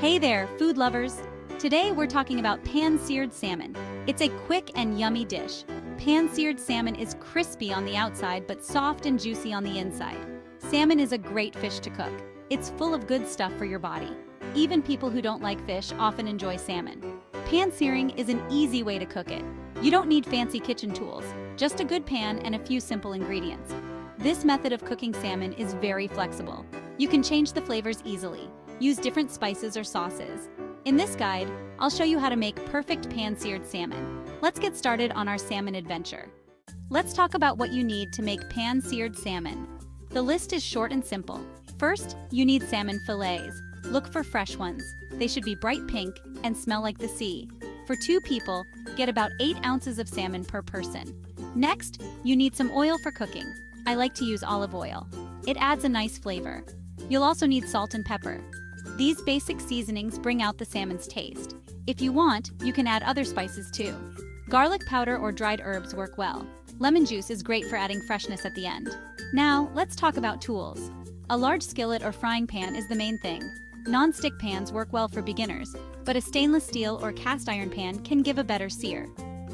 Hey there, food lovers! Today we're talking about pan-seared salmon. It's a quick and yummy dish. Pan-seared salmon is crispy on the outside but soft and juicy on the inside. Salmon is a great fish to cook. It's full of good stuff for your body. Even people who don't like fish often enjoy salmon. Pan-searing is an easy way to cook it. You don't need fancy kitchen tools, just a good pan and a few simple ingredients. This method of cooking salmon is very flexible. You can change the flavors easily. Use different spices or sauces. In this guide, I'll show you how to make perfect pan-seared salmon. Let's get started on our salmon adventure. Let's talk about what you need to make pan-seared salmon. The list is short and simple. First, you need salmon fillets. Look for fresh ones. They should be bright pink and smell like the sea. For 2 people, get about 8 ounces of salmon per person. Next, you need some oil for cooking. I like to use olive oil. It adds a nice flavor. You'll also need salt and pepper. These basic seasonings bring out the salmon's taste. If you want, you can add other spices too. Garlic powder or dried herbs work well. Lemon juice is great for adding freshness at the end. Now, let's talk about tools. A large skillet or frying pan is the main thing. Non-stick pans work well for beginners, but a stainless steel or cast iron pan can give a better sear.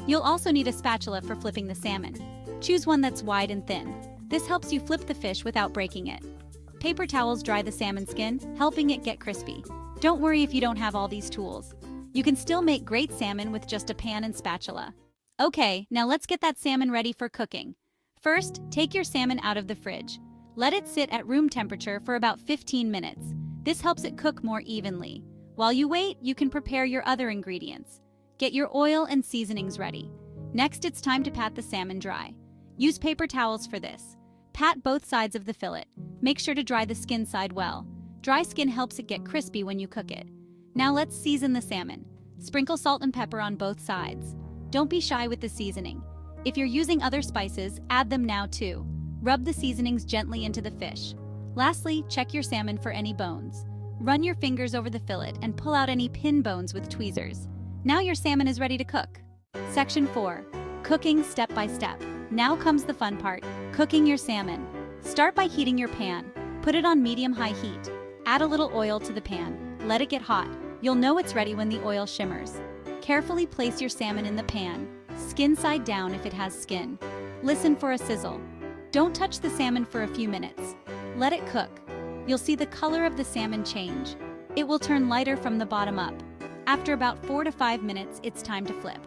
You'll also need a spatula for flipping the salmon. Choose one that's wide and thin. This helps you flip the fish without breaking it. Paper towels dry the salmon skin, helping it get crispy. Don't worry if you don't have all these tools. You can still make great salmon with just a pan and spatula. Okay, now let's get that salmon ready for cooking. First, take your salmon out of the fridge. Let it sit at room temperature for about 15 minutes. This helps it cook more evenly. While you wait, you can prepare your other ingredients. Get your oil and seasonings ready. Next, it's time to pat the salmon dry. Use paper towels for this. Pat both sides of the fillet. Make sure to dry the skin side well. Dry skin helps it get crispy when you cook it. Now let's season the salmon. Sprinkle salt and pepper on both sides. Don't be shy with the seasoning. If you're using other spices, add them now too. Rub the seasonings gently into the fish. Lastly, check your salmon for any bones. Run your fingers over the fillet and pull out any pin bones with tweezers. Now your salmon is ready to cook. Section 4. Cooking step by step. Now comes the fun part, cooking your salmon. Start by heating your pan. Put it on medium-high heat. Add a little oil to the pan. Let it get hot. You'll know it's ready when the oil shimmers. Carefully place your salmon in the pan, skin side down if it has skin. Listen for a sizzle. Don't touch the salmon for a few minutes. Let it cook. You'll see the color of the salmon change. It will turn lighter from the bottom up. After about 4 to 5 minutes, it's time to flip.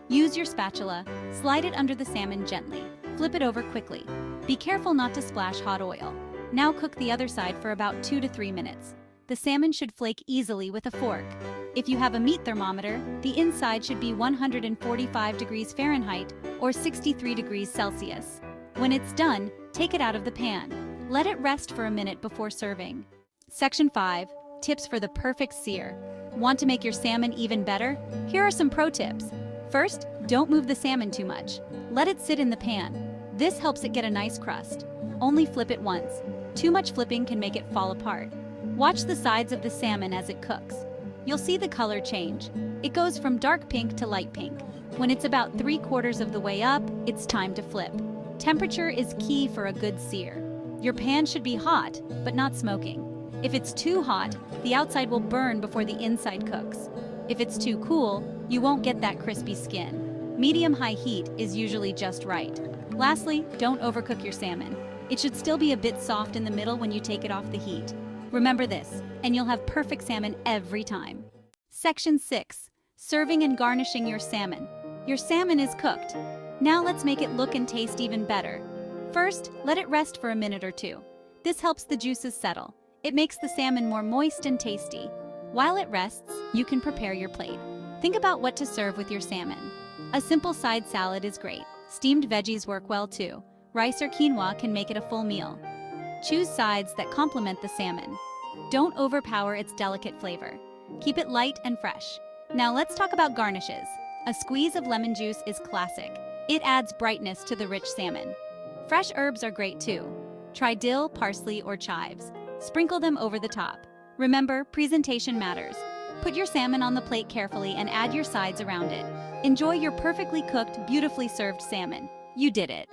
Use your spatula, slide it under the salmon gently. Flip it over quickly. Be careful not to splash hot oil. Now cook the other side for about 2 to 3 minutes. The salmon should flake easily with a fork. If you have a meat thermometer, the inside should be 145 degrees Fahrenheit or 63 degrees Celsius. When it's done, take it out of the pan. Let it rest for a minute before serving. Section 5. Tips for the perfect sear. Want to make your salmon even better? Here are some pro tips. First, don't move the salmon too much. Let it sit in the pan. This helps it get a nice crust. Only flip it once. Too much flipping can make it fall apart. Watch the sides of the salmon as it cooks. You'll see the color change. It goes from dark pink to light pink. When it's about 3/4 of the way up, it's time to flip. Temperature is key for a good sear. Your pan should be hot, but not smoking. If it's too hot, the outside will burn before the inside cooks. If it's too cool, you won't get that crispy skin. Medium-high heat is usually just right. Lastly, don't overcook your salmon. It should still be a bit soft in the middle when you take it off the heat. Remember this, and you'll have perfect salmon every time. Section 6. Serving and garnishing your salmon. Your salmon is cooked. Now let's make it look and taste even better. First, let it rest for a minute or 2. This helps the juices settle. It makes the salmon more moist and tasty. While it rests, you can prepare your plate. Think about what to serve with your salmon. A simple side salad is great. Steamed veggies work well too. Rice or quinoa can make it a full meal. Choose sides that complement the salmon. Don't overpower its delicate flavor. Keep it light and fresh. Now let's talk about garnishes. A squeeze of lemon juice is classic. It adds brightness to the rich salmon. Fresh herbs are great too. Try dill, parsley, or chives. Sprinkle them over the top. Remember, presentation matters. Put your salmon on the plate carefully and add your sides around it. Enjoy your perfectly cooked, beautifully served salmon. You did it!